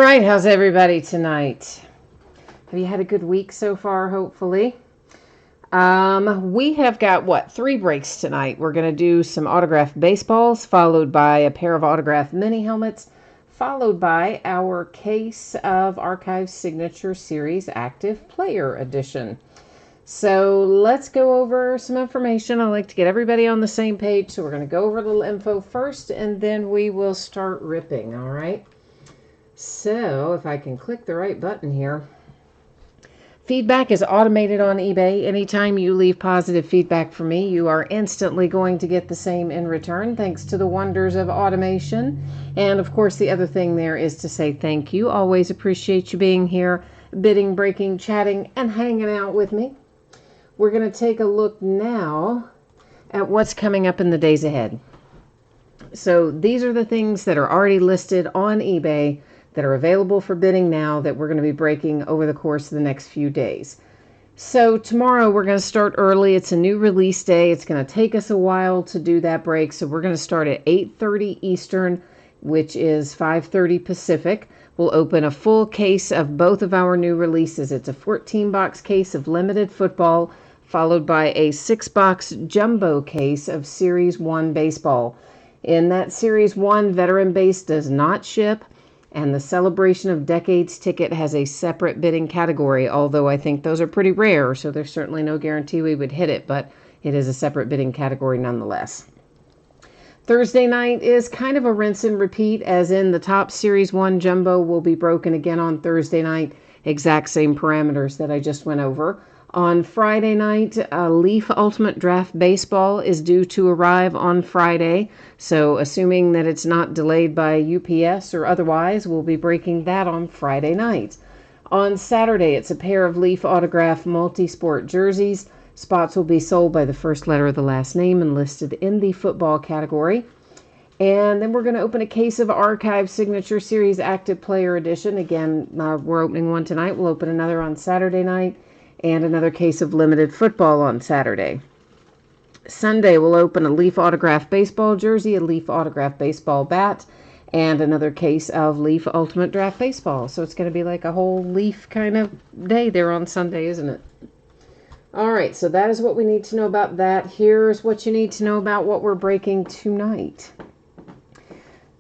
right, how's everybody tonight? Have you had a good week so far, hopefully? We have got, 3 breaks tonight. We're going to do some autographed baseballs, followed by a pair of autographed mini helmets, followed by our case of Archive Signature Series Active Player Edition. So let's go over some information. I like to get everybody on the same page, so we're going to go over a little info first, and then we will start ripping, all right? So if I can click the right button here. Feedback is automated on eBay. Anytime you leave positive feedback for me, you are instantly going to get the same in return, thanks to the wonders of automation. And of course, the other thing there is to say thank you. Always appreciate you being here, bidding, breaking, chatting, and hanging out with me. We're going to take a look now at what's coming up in the days ahead. So these are the things that are already listed on eBay that are available for bidding now that we're going to be breaking over the course of the next few days. So tomorrow we're going to start early. It's a new release day. It's going to take us a while to do that break. So we're going to start at 8:30 Eastern, which is 5:30 Pacific. We'll open a full case of both of our new releases. It's a 14-box case of Limited Football, followed by a 6-box jumbo case of Series 1 Baseball. In that Series 1, Veteran Base does not ship, and the Celebration of Decades ticket has a separate bidding category, although I think those are pretty rare, so there's certainly no guarantee we would hit it, but it is a separate bidding category nonetheless. Thursday night is kind of a rinse and repeat, as in the top Series 1 Jumbo will be broken again on Thursday night, exact same parameters that I just went over. On Friday night, Leaf Ultimate Draft Baseball is due to arrive on Friday. So assuming that it's not delayed by UPS or otherwise, we'll be breaking that on Friday night. On Saturday, it's a pair of Leaf Autograph Multisport jerseys. Spots will be sold by the first letter of the last name and listed in the football category. And then we're going to open a case of Archive Signature Series Active Player Edition. Again, we're opening one tonight. We'll open another on Saturday night, and another case of Limited Football on Saturday. Sunday, we'll open a Leaf Autograph Baseball jersey, a Leaf Autograph Baseball bat, and another case of Leaf Ultimate Draft Baseball. So it's going to be like a whole Leaf kind of day there on Sunday, isn't it? All right, so that is what we need to know about that. Here's what you need to know about what we're breaking tonight.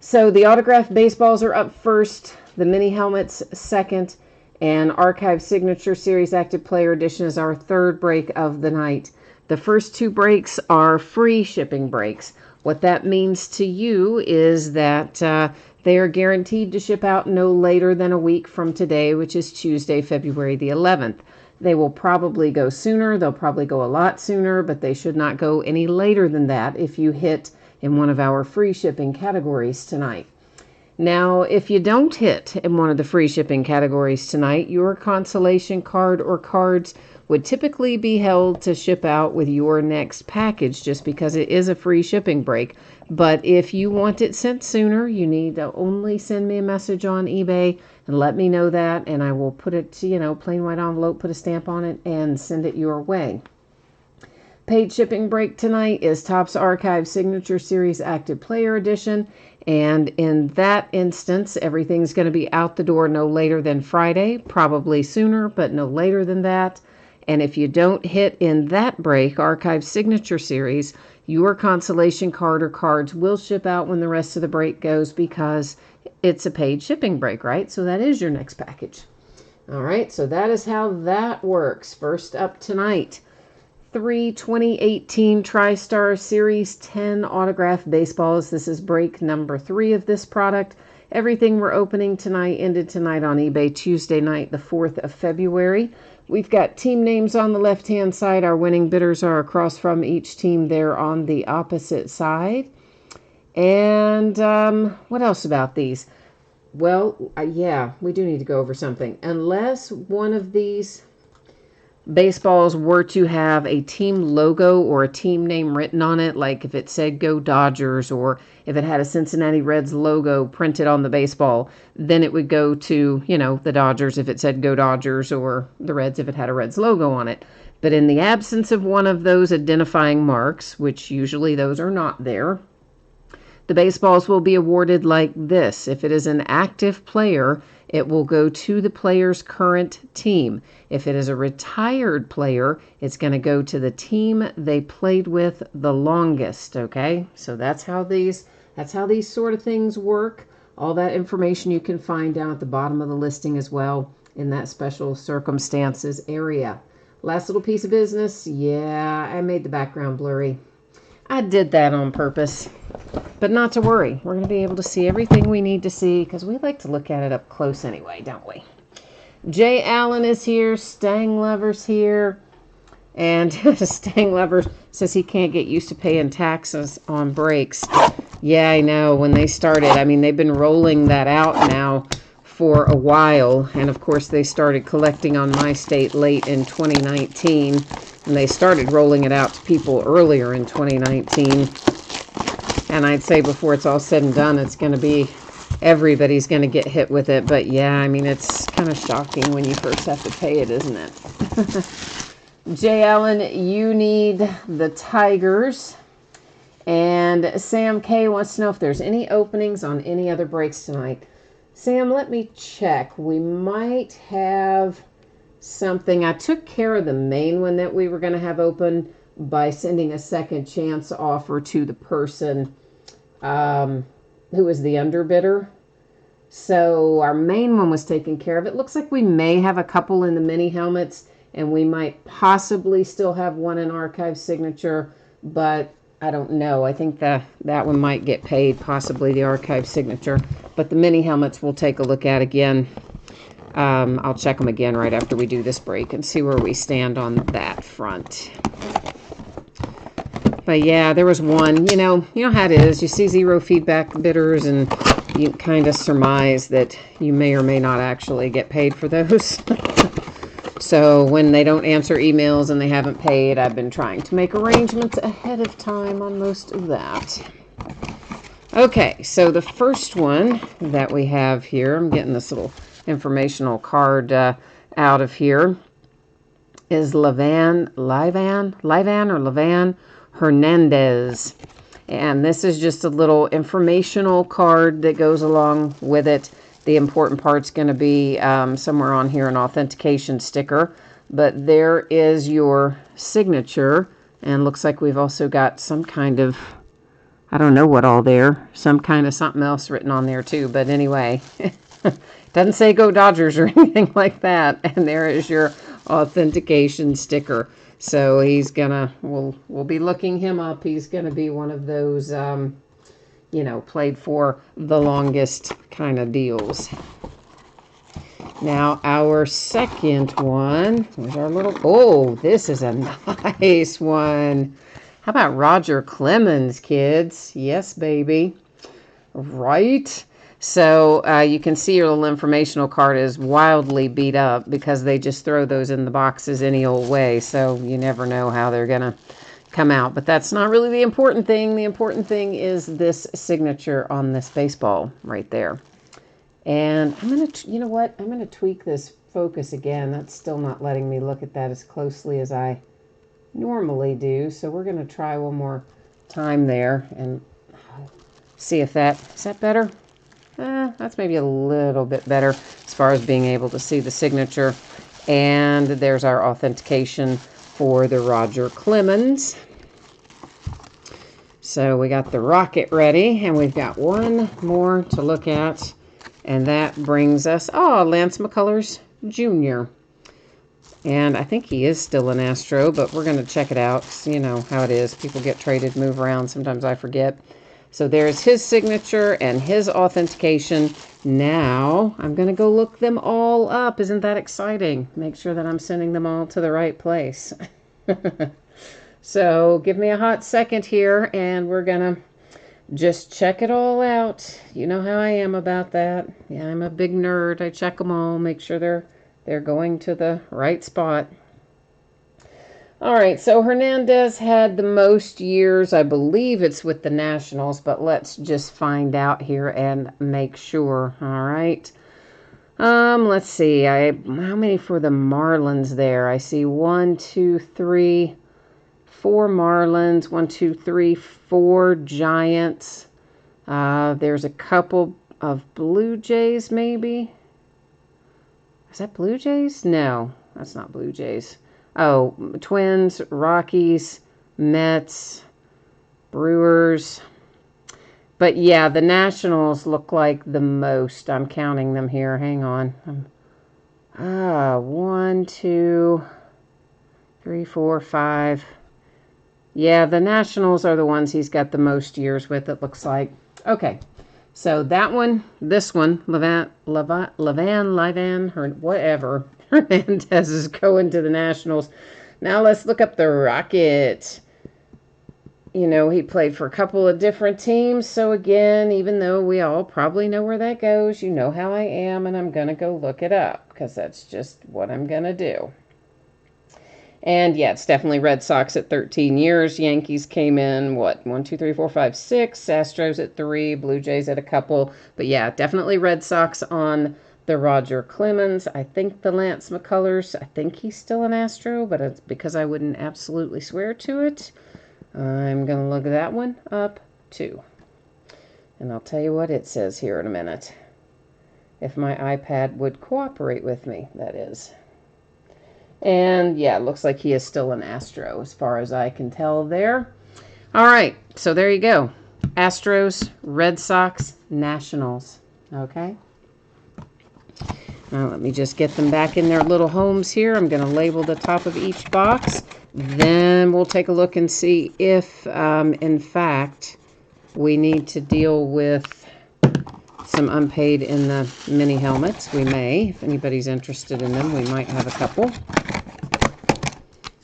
So the autographed baseballs are up first, the mini helmets second, and Archive Signature Series Active Player Edition is our third break of the night. The first 2 breaks are free shipping breaks. What that means to you is that they are guaranteed to ship out no later than a week from today, which is Tuesday, February the 11th. They will probably go sooner. They'll probably go a lot sooner, but they should not go any later than that if you hit in one of our free shipping categories tonight. Now, if you don't hit in one of the free shipping categories tonight, your consolation card or cards would typically be held to ship out with your next package, just because it is a free shipping break. But if you want it sent sooner, you need to only send me a message on eBay and let me know that, and I will put it to, plain white envelope, put a stamp on it, and send it your way. Paid shipping break tonight is Topps Archive Signature Series Active Player Edition. And in that instance, everything's going to be out the door no later than Friday, probably sooner, but no later than that. And if you don't hit in that break, Archive Signature Series, your consolation card or cards will ship out when the rest of the break goes, because it's a paid shipping break, right? So that is your next package. All right, so that is how that works. First up tonight, 3 2018 TriStar Series 10 autographed baseballs. This is break number 3 of this product. Everything we're opening tonight ended tonight on eBay Tuesday night, the 4th of February. We've got team names on the left-hand side. Our winning bidders are across from each team there on the opposite side. And what else about these? Well, yeah, we do need to go over something. Unless one of these baseballs were to have a team logo or a team name written on it, like if it said Go Dodgers, or if it had a Cincinnati Reds logo printed on the baseball, then it would go to, the Dodgers if it said Go Dodgers, or the Reds if it had a Reds logo on it. But in the absence of one of those identifying marks, which usually those are not there, the baseballs will be awarded like this. If it is an active player, it will go to the player's current team. If it is a retired player, it's going to go to the team they played with the longest, okay? So that's how these sort of things work. All that information you can find down at the bottom of the listing as well in that special circumstances area. Last little piece of business. Yeah, I made the background blurry. I did that on purpose. But not to worry. We're going to be able to see everything we need to see because we like to look at it up close anyway, don't we? Jay Allen is here. Stang Lover's here. And Stang Lover says he can't get used to paying taxes on breaks. Yeah, I know. When they started, I mean, they've been rolling that out now for a while. And of course, they started collecting on my state late in 2019. And they started rolling it out to people earlier in 2019. And I'd say before it's all said and done, it's going to be, everybody's going to get hit with it. But yeah, I mean, it's kind of shocking when you first have to pay it, isn't it? Jay Allen, you need the Tigers. And Sam K wants to know if there's any openings on any other breaks tonight. Sam, let me check. We might have something. I took care of the main one that we were going to have open by sending a second chance offer to the person who was the underbidder. So our main one was taken care of. It looks like we may have a couple in the mini helmets, and we might possibly still have one in archive signature, but I don't know. I think that one might get paid, possibly the archive signature. But the mini helmets we'll take a look at again. I'll check them again right after we do this break and see where we stand on that front. But yeah, there was one, you know how it is. You see zero feedback bidders and you kind of surmise that you may or may not actually get paid for those. So when they don't answer emails and they haven't paid, I've been trying to make arrangements ahead of time on most of that. Okay, so the first one that we have here, I'm getting this little informational card out of here, is Livan Hernandez. And this is just a little informational card that goes along with it. The important part's going to be somewhere on here, an authentication sticker. But there is your signature. And looks like we've also got some kind of, I don't know what all there, some kind of something else written on there too. But anyway, doesn't say Go Dodgers or anything like that. And there is your authentication sticker. So he's gonna, we'll be looking him up. He's gonna be one of those, played for the longest kind of deals. Now our second one is our this is a nice one. How about Roger Clemens, kids? Yes, baby. Right? So you can see your little informational card is wildly beat up because they just throw those in the boxes any old way. So you never know how they're going to come out. But that's not really the important thing. The important thing is this signature on this baseball right there. And I'm going to, you know what? I'm going to tweak this focus again. That's still not letting me look at that as closely as I normally do. So we're going to try one more time there and see if is that better? That's maybe a little bit better as far as being able to see the signature. And there's our authentication for the Roger Clemens. So we got the rocket ready, and we've got one more to look at. And that brings us, Lance McCullers Jr. And I think he is still an Astro, but we're going to check it out. You know how it is. People get traded, move around. Sometimes I forget. So there's his signature and his authentication. Now I'm going to go look them all up. Isn't that exciting? Make sure that I'm sending them all to the right place. So give me a hot second here, and we're going to just check it all out. You know how I am about that. Yeah, I'm a big nerd. I check them all, make sure they're going to the right spot. All right, so Hernandez had the most years. I believe it's with the Nationals, but let's just find out here and make sure. All right. Let's see. How many for the Marlins there? I see 1, 2, 3, 4 Marlins, 1, 2, 3, 4 Giants. There's a couple of Blue Jays, maybe. Is that Blue Jays? No, that's not Blue Jays. Oh, Twins, Rockies, Mets, Brewers. But yeah, the Nationals look like the most. I'm counting them here. Hang on. 1, 2, 3, 4, 5. Yeah, the Nationals are the ones he's got the most years with, it looks like. Okay, so that one, this one, Livan, or whatever, Hernandez is going to the Nationals. Now let's look up the Rockets. You know, he played for a couple of different teams. So again, even though we all probably know where that goes, you know how I am, and I'm going to go look it up because that's just what I'm going to do. And yeah, it's definitely Red Sox at 13 years. Yankees came in, 1, 2, 3, 4, 5, 6. Astros at 3. Blue Jays at a couple. But yeah, definitely Red Sox on the Roger Clemens. I think the Lance McCullers, I think he's still an Astro, but it's because I wouldn't absolutely swear to it. I'm going to look that one up too. And I'll tell you what it says here in a minute. If my iPad would cooperate with me, that is. And yeah, it looks like he is still an Astro as far as I can tell there. All right, so there you go. Astros, Red Sox, Nationals. Okay. Now let me just get them back in their little homes here. I'm going to label the top of each box. Then we'll take a look and see if, in fact, we need to deal with some unpaid in the mini helmets. We may. If anybody's interested in them, we might have a couple.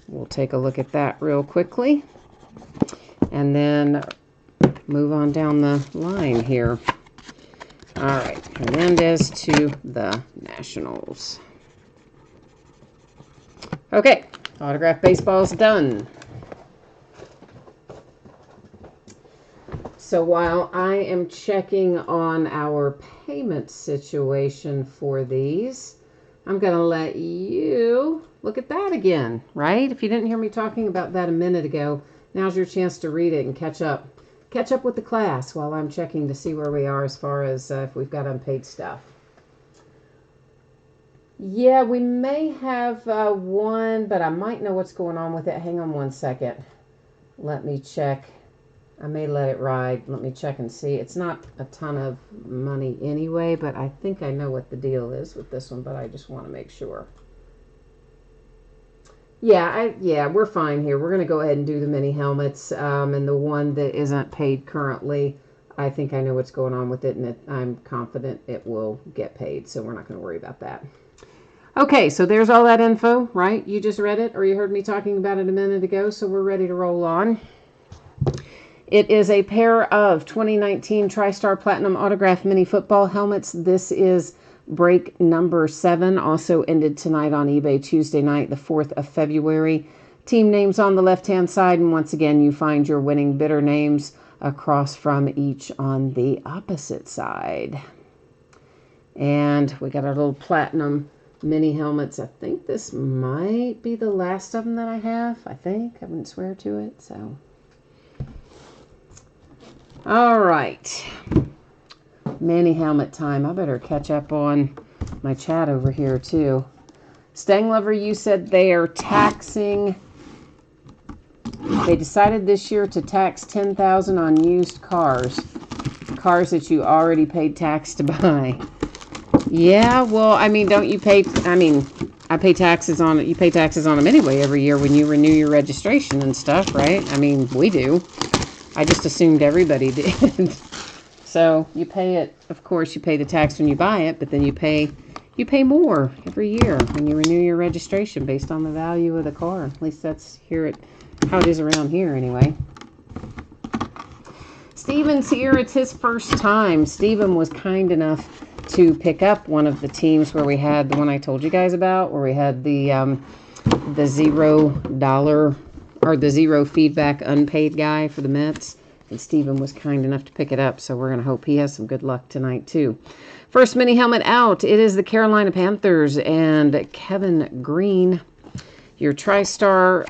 We'll take a look at that real quickly. And then move on down the line here. All right, Hernandez to the Nationals. Okay, autograph baseball's done. So while I am checking on our payment situation for these, I'm going to let you look at that again, right? If you didn't hear me talking about that a minute ago, now's your chance to read it and catch up. Catch up with the class while I'm checking to see where we are as far as if we've got unpaid stuff. Yeah, we may have one, but I might know what's going on with it. Hang on one second. Let me check. I may let it ride. Let me check and see. It's not a ton of money anyway, but I think I know what the deal is with this one, but I just want to make sure. Yeah, we're fine here. We're going to go ahead and do the mini helmets, and the one that isn't paid currently, I think I know what's going on with it, and I'm confident it will get paid, so we're not going to worry about that. Okay, so there's all that info, right? You just read it, or you heard me talking about it a minute ago, so we're ready to roll on. It is a pair of 2019 TriStar Platinum Autograph Mini Football helmets. This is break number 7, also ended tonight on eBay Tuesday night, the 4th of February. Team names on the left-hand side, and once again, you find your winning bidder names across from each on the opposite side. And we got our little platinum mini helmets. I think this might be the last of them that I have. I wouldn't swear to it, so. All right. Mini helmet time. I better catch up on my chat over here too. Stang Lover, you said they are taxing. They decided this year to tax $10,000 on used cars that you already paid tax to buy. Yeah, well, I mean, don't you pay? I mean, I pay taxes on it. You pay taxes on them anyway every year when you renew your registration and stuff, right? I mean, we do. I just assumed everybody did. So you pay it, of course, you pay the tax when you buy it, but then you pay more every year when you renew your registration based on the value of the car. At least that's how it is around here anyway. Steven's here. It's his first time. Steven was kind enough to pick up one of the teams where we had the one I told you guys about, where we had the $0 or the zero feedback unpaid guy for the Mets. And Steven was kind enough to pick it up, so we're going to hope he has some good luck tonight, too. First mini helmet out. It is the Carolina Panthers and Kevin Green. Your TriStar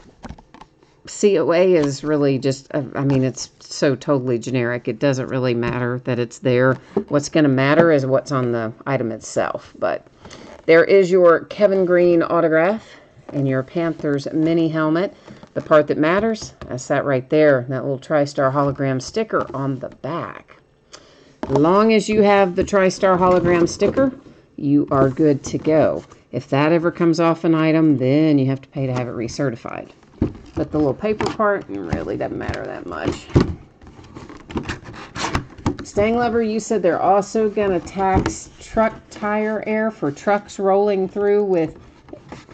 COA is really just, I mean, it's so totally generic. It doesn't really matter that it's there. What's going to matter is what's on the item itself. But There is your Kevin Green autograph and your Panthers mini helmet. The part that matters, that's that right there, that little TriStar hologram sticker on the back. As long as you have the TriStar hologram sticker, you are good to go. If that ever comes off an item, then you have to pay to have it recertified. But the little paper part really doesn't matter that much. Stang Lover, you said they're also going to tax truck tire air for trucks rolling through with,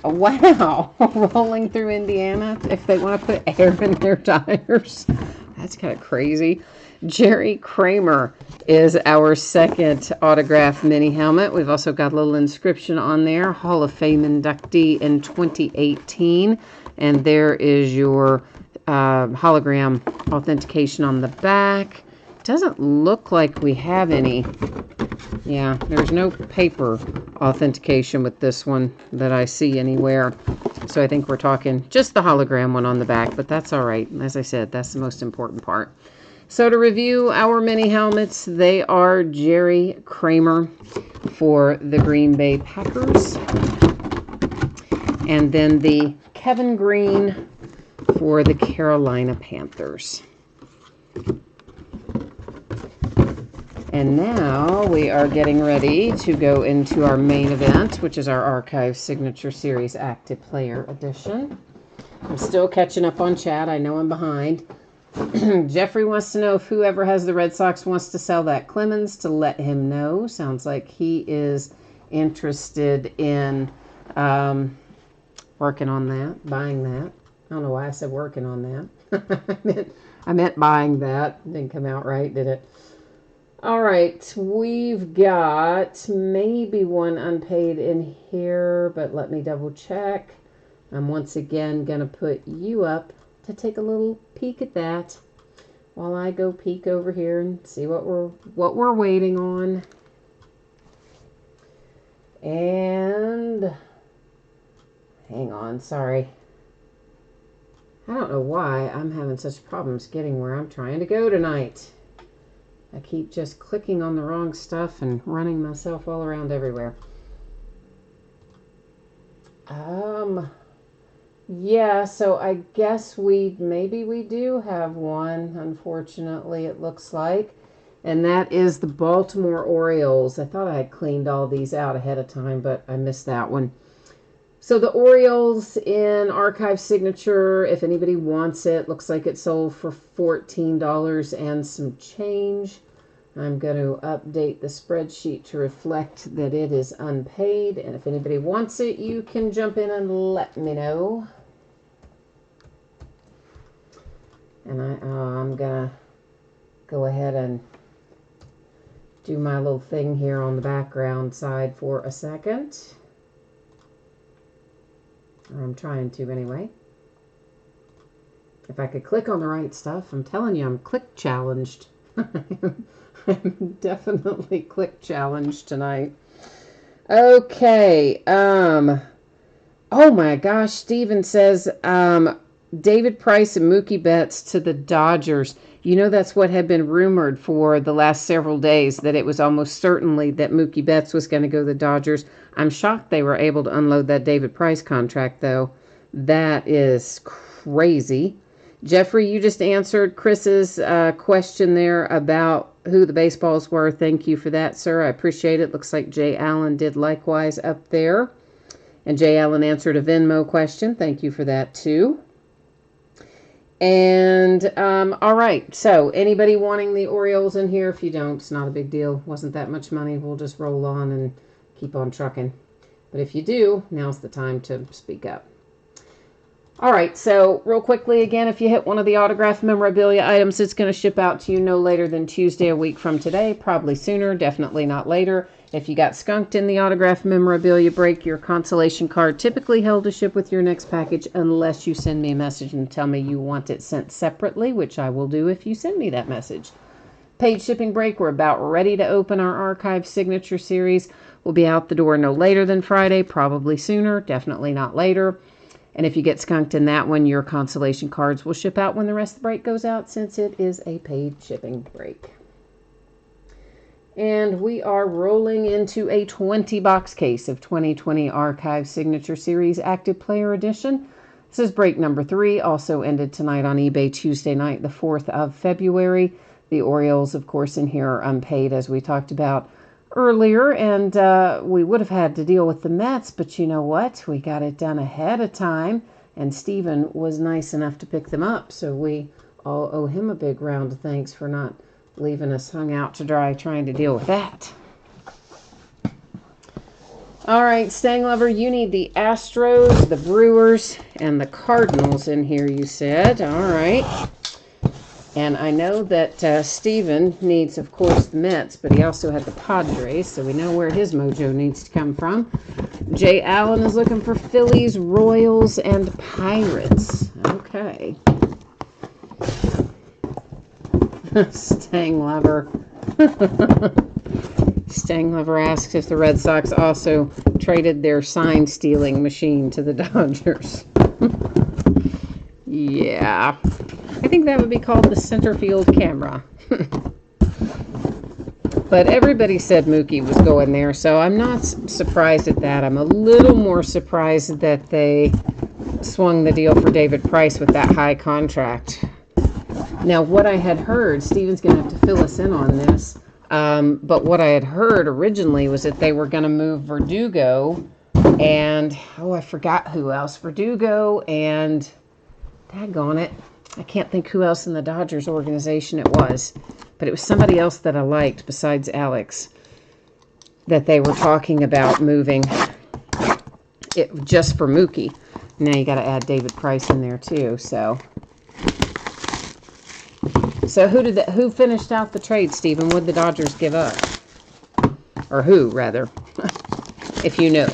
wow, rolling through Indiana if they want to put air in their tires. That's kind of crazy. Jerry Kramer is our second autograph mini helmet. We've also got a little inscription on there, Hall of Fame inductee in 2018. And there is your hologram authentication on the back. Doesn't look like we have any. Yeah, there's no paper authentication with this one that I see anywhere. So I think we're talking just the hologram one on the back, but that's all right. As I said, that's the most important part. So to review our mini helmets, they are Jerry Kramer for the Green Bay Packers. And then the Kevin Green for the Carolina Panthers. And now we are getting ready to go into our main event, which is our Archive Signature Series Active Player Edition. I'm still catching up on chat. I know I'm behind. Jeffrey wants to know if whoever has the Red Sox wants to sell that Clemens to let him know. Sounds like he is interested in working on that, buying that. I don't know why I said working on that. I meant buying that. Didn't come out right, did it? All right, we've got maybe one unpaid in here, but let me double check. I'm once again going to put you up to take a little peek at that while I go peek over here and see what we're waiting on. And hang on, sorry. I don't know why I'm having such problems getting where I'm trying to go tonight. I keep just clicking on the wrong stuff and running myself all around everywhere. Yeah, so I guess maybe we do have one, unfortunately, it looks like. And that is the Baltimore Orioles. I thought I had cleaned all these out ahead of time, but I missed that one. So the Orioles in Archive Signature, if anybody wants it, looks like it sold for $14 and some change. I'm going to update the spreadsheet to reflect that it is unpaid. And if anybody wants it, you can jump in and let me know. And I'm going to go ahead and do my little thing here on the background side for a second. Or I'm trying to anyway. If I could click on the right stuff, I'm telling you, I'm click challenged. I'm definitely click challenged tonight. Okay. Oh my gosh, Steven says David Price and Mookie Betts to the Dodgers. You know, that's what had been rumored for the last several days, that it was almost certainly that Mookie Betts was going to go to the Dodgers. I'm shocked they were able to unload that David Price contract, though. That is crazy. Jeffrey, you just answered Chris's question there about who the baseballs were. Thank you for that, sir. I appreciate it. Looks like Jay Allen did likewise up there. And Jay Allen answered a Venmo question. Thank you for that, too. And, all right. So, anybody wanting the Orioles in here? If you don't, it's not a big deal. Wasn't that much money. We'll just roll on and keep on trucking. But if you do, now's the time to speak up. All right, so real quickly again, if you hit one of the autographed memorabilia items, it's going to ship out to you no later than Tuesday a week from today, probably sooner, definitely not later. If you got skunked in the autographed memorabilia break, your consolation card typically held to ship with your next package unless you send me a message and tell me you want it sent separately, which I will do if you send me that message. Paid shipping break, we're about ready to open our Archive Signature Series. We'll be out the door no later than Friday, probably sooner, definitely not later. And if you get skunked in that one, your consolation cards will ship out when the rest of the break goes out, since it is a paid shipping break. And we are rolling into a 20-box case of 2020 Archive Signature Series Active Player Edition. This is break number 3, also ended tonight on eBay Tuesday night, the 4th of February. The Orioles, of course, in here are unpaid, as we talked about earlier, and we would have had to deal with the Mets, but you know what? We got it done ahead of time, and Steven was nice enough to pick them up, so we all owe him a big round of thanks for not leaving us hung out to dry trying to deal with that. All right, Stang Lover, you need the Astros, the Brewers, and the Cardinals in here, you said. All right. And I know that Steven needs, of course, the Mets, but he also had the Padres, so we know where his mojo needs to come from. Jay Allen is looking for Phillies, Royals, and Pirates. Okay. Stang Lover. Stang Lover asks if the Red Sox also traded their sign-stealing machine to the Dodgers. Yeah. I think that would be called the center field camera. But everybody said Mookie was going there, so I'm not surprised at that. I'm a little more surprised that they swung the deal for David Price with that high contract. Now, what I had heard, Steven's going to have to fill us in on this, but what I had heard originally was that they were going to move Verdugo and, I forgot who else. Verdugo and, daggone it, I can't think who else in the Dodgers organization it was, but it was somebody else that I liked besides Alex that they were talking about moving it just for Mookie. Now you got to add David Price in there too, so who finished out the trade, Steven? What did the Dodgers give up? Or who, rather, if you know.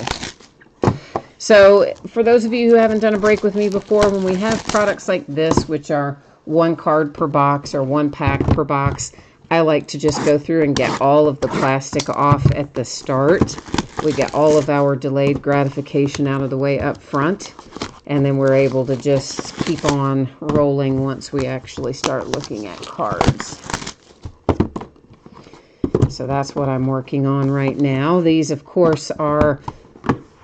So, for those of you who haven't done a break with me before, when we have products like this, which are 1 card per box or 1 pack per box, I like to just go through and get all of the plastic off at the start. We get all of our delayed gratification out of the way up front, and then we're able to just keep on rolling once we actually start looking at cards. So that's what I'm working on right now. These, of course, are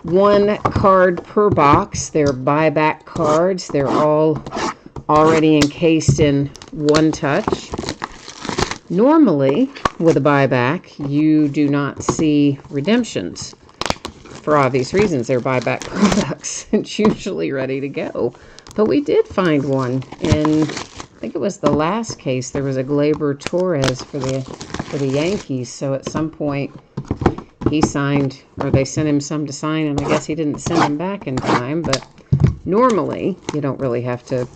1 card per box. They're buyback cards. They're all already encased in One Touch. Normally, with a buyback, you do not see redemptions. For obvious reasons, they're buyback products. It's usually ready to go. But we did find one in, I think it was the last case. There was a Gleyber Torres for the Yankees. So at some point, he signed, or they sent him some to sign, and I guess he didn't send them back in time. But normally, you don't really have to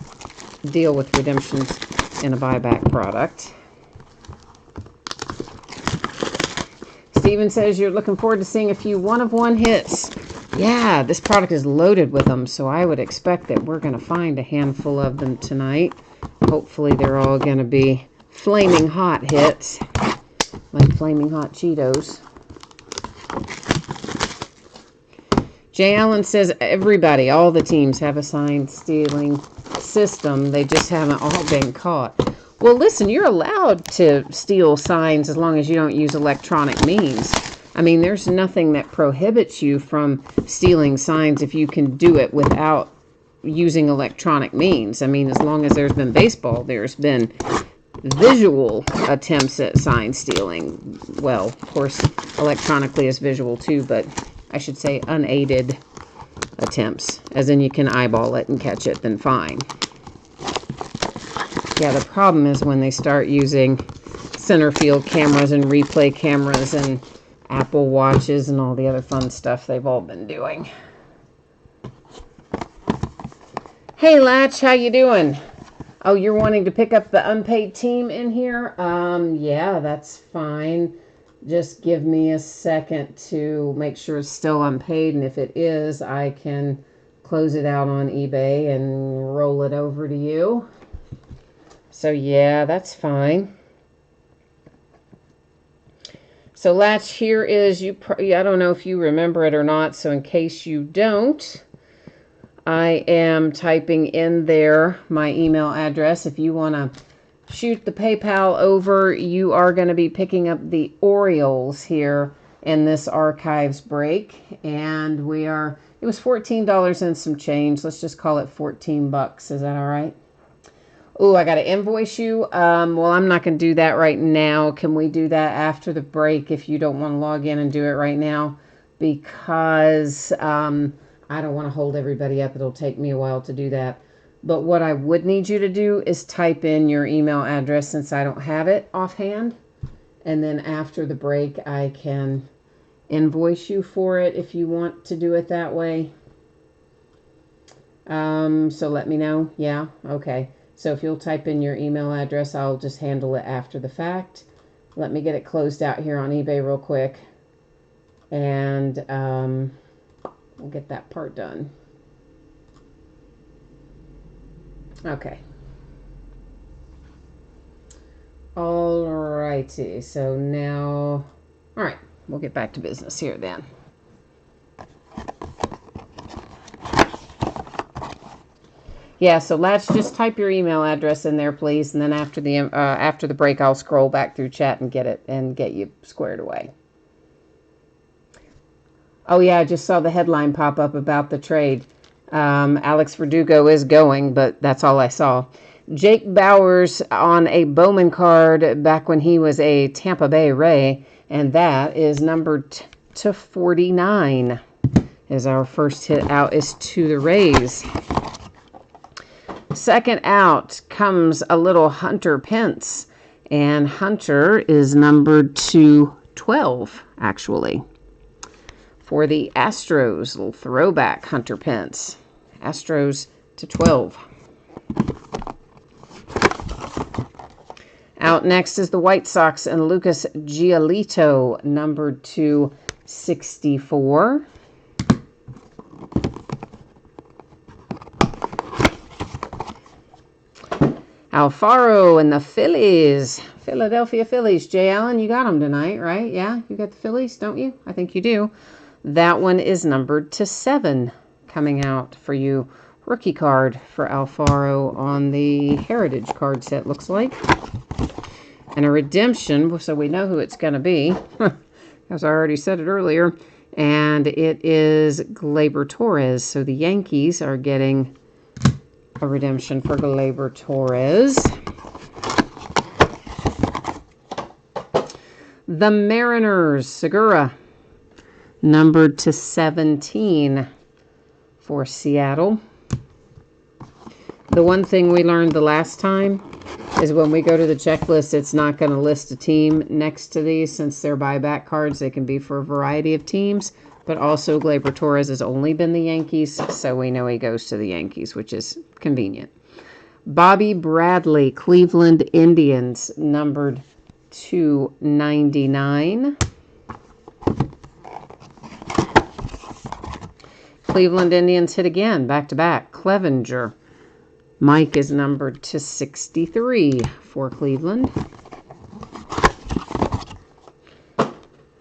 deal with redemptions in a buyback product. Steven says you're looking forward to seeing a few one-of-one hits. Yeah, this product is loaded with them, so I would expect that we're going to find a handful of them tonight. Hopefully they're all going to be flaming hot hits, like flaming hot Cheetos. Jay Allen says everybody, all the teams have a sign stealing system. They just haven't all been caught. Well, listen, you're allowed to steal signs as long as you don't use electronic means. I mean, there's nothing that prohibits you from stealing signs if you can do it without using electronic means. I mean, as long as there's been baseball, there's been visual attempts at sign stealing. Well, of course, electronically is visual too, but I should say unaided attempts, as in you can eyeball it and catch it, then fine. Yeah, the problem is when they start using center field cameras and replay cameras and Apple Watches and all the other fun stuff they've all been doing. Hey, Latch, how you doing? Oh, you're wanting to pick up the unpaid team in here? Yeah, that's fine. Just give me a second to make sure it's still unpaid, and if it is, I can close it out on eBay and roll it over to you. So yeah, that's fine. So Latch, here is, I don't know if you remember it or not, so in case you don't, I am typing in there my email address. If you want to shoot the PayPal over, you are going to be picking up the Orioles here in this archives break. And it was $14 and some change. Let's just call it 14 bucks. Is that all right? Oh, I got to invoice you. Well, I'm not going to do that right now. Can we do that after the break if you don't want to log in and do it right now? Because I don't want to hold everybody up. It'll take me a while to do that. But what I would need you to do is type in your email address since I don't have it offhand. And then after the break, I can invoice you for it if you want to do it that way. So let me know. Yeah, okay. So if you'll type in your email address, I'll just handle it after the fact. Let me get it closed out here on eBay real quick. And we'll get that part done. Okay. All righty. So now, all right, we'll get back to business here then. Yeah, so let's just type your email address in there, please, and then after the break, I'll scroll back through chat and get you squared away. Oh yeah, I just saw the headline pop up about the trade. Alex Verdugo is going, but that's all I saw. Jake Bauers on a Bowman card back when he was a Tampa Bay Ray, and that is numbered to 49. As our first hit out is to the Rays. Second out comes a little Hunter Pence, and Hunter is numbered to 12, actually. For the Astros, little throwback Hunter Pence. Astros to 12. Out next is the White Sox and Lucas Giolito, numbered to 64. Alfaro and the Phillies. Philadelphia Phillies. Jay Allen, you got them tonight, right? Yeah, you got the Phillies, don't you? I think you do. That one is numbered to 7 coming out for you. Rookie card for Alfaro on the Heritage card set, looks like. And a redemption, so we know who it's going to be, as I already said it earlier. And it is Gleyber Torres. So the Yankees are getting a redemption for Gleyber Torres. The Mariners, Segura, numbered to 17 for Seattle. The one thing we learned the last time is when we go to the checklist, it's not going to list a team next to these since they're buyback cards. They can be for a variety of teams, but also Gleyber Torres has only been the Yankees, so we know he goes to the Yankees, which is convenient. Bobby Bradley, Cleveland Indians, numbered to 99. Cleveland Indians hit again, back-to-back. Clevenger. Mike is numbered to 63 for Cleveland.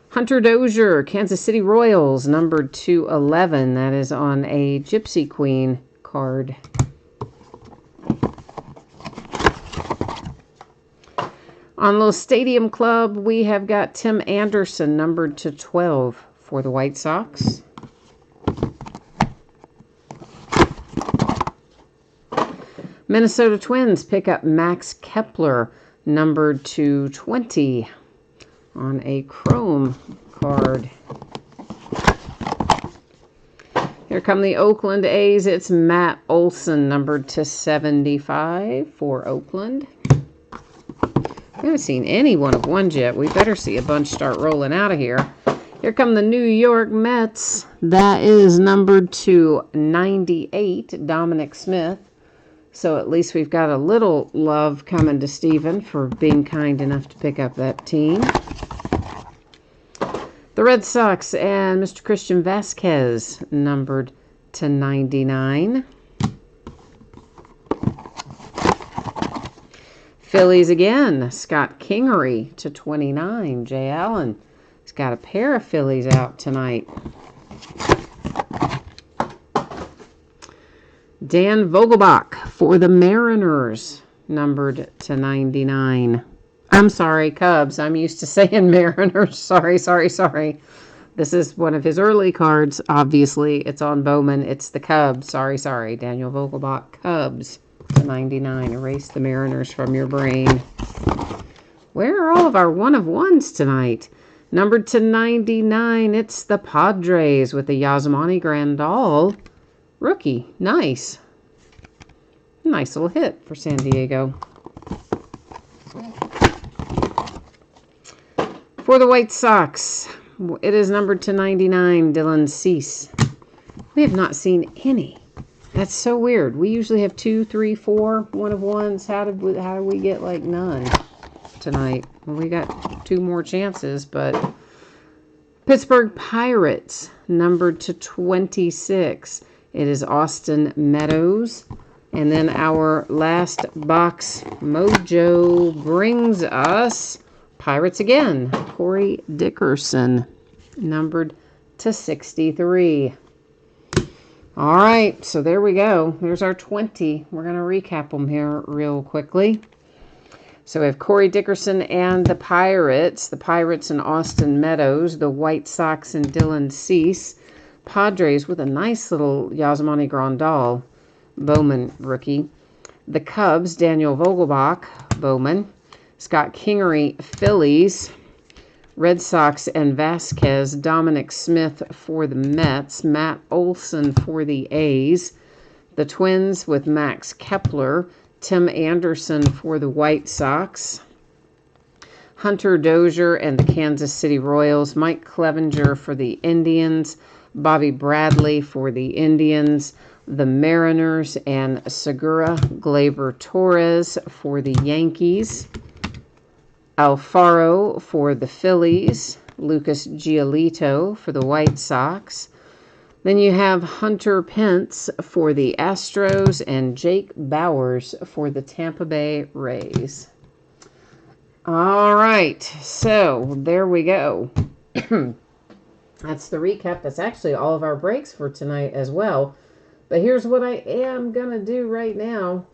Hunter Dozier, Kansas City Royals, numbered to 11. That is on a Gypsy Queen card. On the Stadium Club, we have got Tim Anderson, numbered to 12 for the White Sox. Minnesota Twins pick up Max Kepler, numbered to 20 on a Chrome card. Here come the Oakland A's. It's Matt Olson, numbered to 75 for Oakland. We haven't seen any one of ones yet. We better see a bunch start rolling out of here. Here come the New York Mets. That is numbered to 98, Dominic Smith. So at least we've got a little love coming to Steven for being kind enough to pick up that team. The Red Sox and Mr. Christian Vasquez, numbered to 99. Phillies again, Scott Kingery to 29. Jay Allen has got a pair of Phillies out tonight. Dan Vogelbach for the Mariners, numbered to 99. I'm sorry, Cubs. I'm used to saying Mariners. Sorry. This is one of his early cards. Obviously, it's on Bowman. It's the Cubs. Sorry. Daniel Vogelbach, Cubs to 99. Erase the Mariners from your brain. Where are all of our one of ones tonight? Numbered to 99, it's the Padres with the Yasmani Grandal rookie. Nice. Nice little hit for San Diego. For the White Sox, it is numbered to 99, Dylan Cease. We have not seen any. That's so weird. We usually have 2, 3, 4 one of ones. How did we get like none tonight? Well, we got 2 more chances, but Pittsburgh Pirates, numbered to 26. It is Austin Meadows. And then our last box mojo brings us Pirates again. Corey Dickerson, numbered to 63. All right, so there we go. There's our 20. We're going to recap them here real quickly. So we have Corey Dickerson and the Pirates and Austin Meadows, the White Sox and Dylan Cease, Padres with a nice little Yasmani Grandal, Bowman rookie, the Cubs, Daniel Vogelbach, Bowman, Scott Kingery, Phillies, Red Sox and Vasquez, Dominic Smith for the Mets, Matt Olson for the A's, the Twins with Max Kepler, Tim Anderson for the White Sox, Hunter Dozier and the Kansas City Royals, Mike Clevenger for the Indians, Bobby Bradley for the Indians, the Mariners, and Segura Gleyber Torres for the Yankees, Alfaro for the Phillies, Lucas Giolito for the White Sox. Then you have Hunter Pence for the Astros and Jake Bowers for the Tampa Bay Rays. All right, so there we go. That's the recap. That's actually all of our breaks for tonight as well. But here's what I am going to do right now.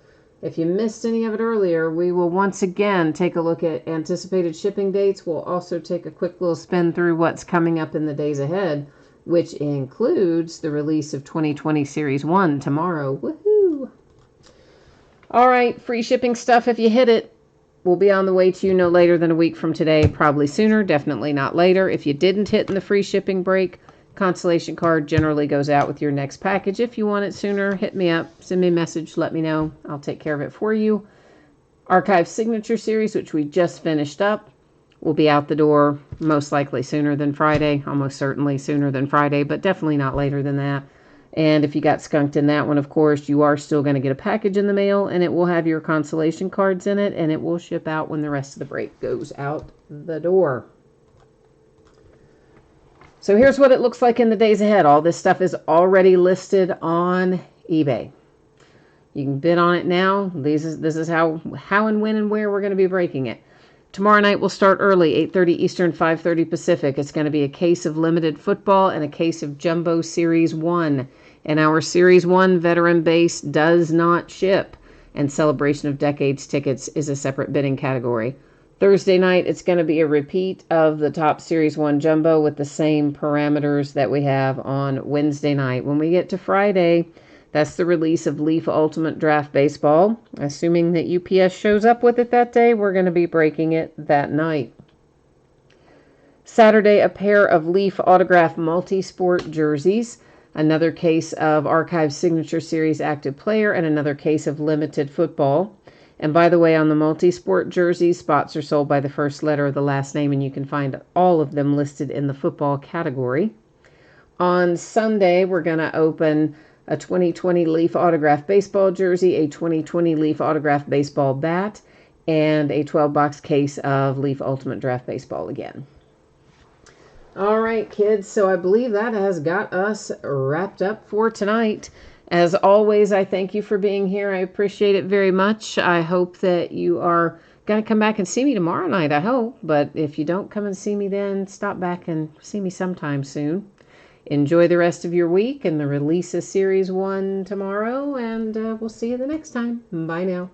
If you missed any of it earlier, we will once again take a look at anticipated shipping dates. We'll also take a quick little spin through what's coming up in the days ahead, which includes the release of 2020 Series 1 tomorrow. Woohoo! All right, free shipping stuff. If you hit it, will be on the way to you no later than a week from today, probably sooner, definitely not later. If you didn't hit in the free shipping break, consolation card generally goes out with your next package. If you want it sooner, hit me up, send me a message, let me know. I'll take care of it for you. Archive Signature Series, which we just finished up, will be out the door most likely sooner than Friday, almost certainly sooner than Friday, but definitely not later than that. And if you got skunked in that one, of course, you are still going to get a package in the mail, and it will have your consolation cards in it, and it will ship out when the rest of the break goes out the door. So here's what it looks like in the days ahead. All this stuff is already listed on eBay. You can bid on it now. This is how and when and where we're going to be breaking it. Tomorrow night we'll start early, 8:30 Eastern, 5:30 Pacific. It's going to be a case of limited football and a case of Jumbo Series 1. And our Series 1 veteran base does not ship. And Celebration of Decades tickets is a separate bidding category. Thursday night, it's going to be a repeat of the Top Series 1 Jumbo with the same parameters that we have on Wednesday night. When we get to Friday, that's the release of Leaf Ultimate Draft Baseball. Assuming that UPS shows up with it that day, we're going to be breaking it that night. Saturday, a pair of Leaf Autograph Multi-Sport jerseys, another case of Archive Signature Series Active Player, and another case of Limited Football. And by the way, on the multi-sport jerseys, spots are sold by the first letter of the last name, and you can find all of them listed in the football category. On Sunday, we're going to open a 2020 Leaf Autograph Baseball jersey, a 2020 Leaf Autograph Baseball bat, and a 12-box case of Leaf Ultimate Draft Baseball again. All right, kids, so I believe that has got us wrapped up for tonight. As always, I thank you for being here. I appreciate it very much. I hope that you are going to come back and see me tomorrow night, I hope. But if you don't come and see me then, stop back and see me sometime soon. Enjoy the rest of your week and the release of Series 1 tomorrow, and we'll see you the next time. Bye now.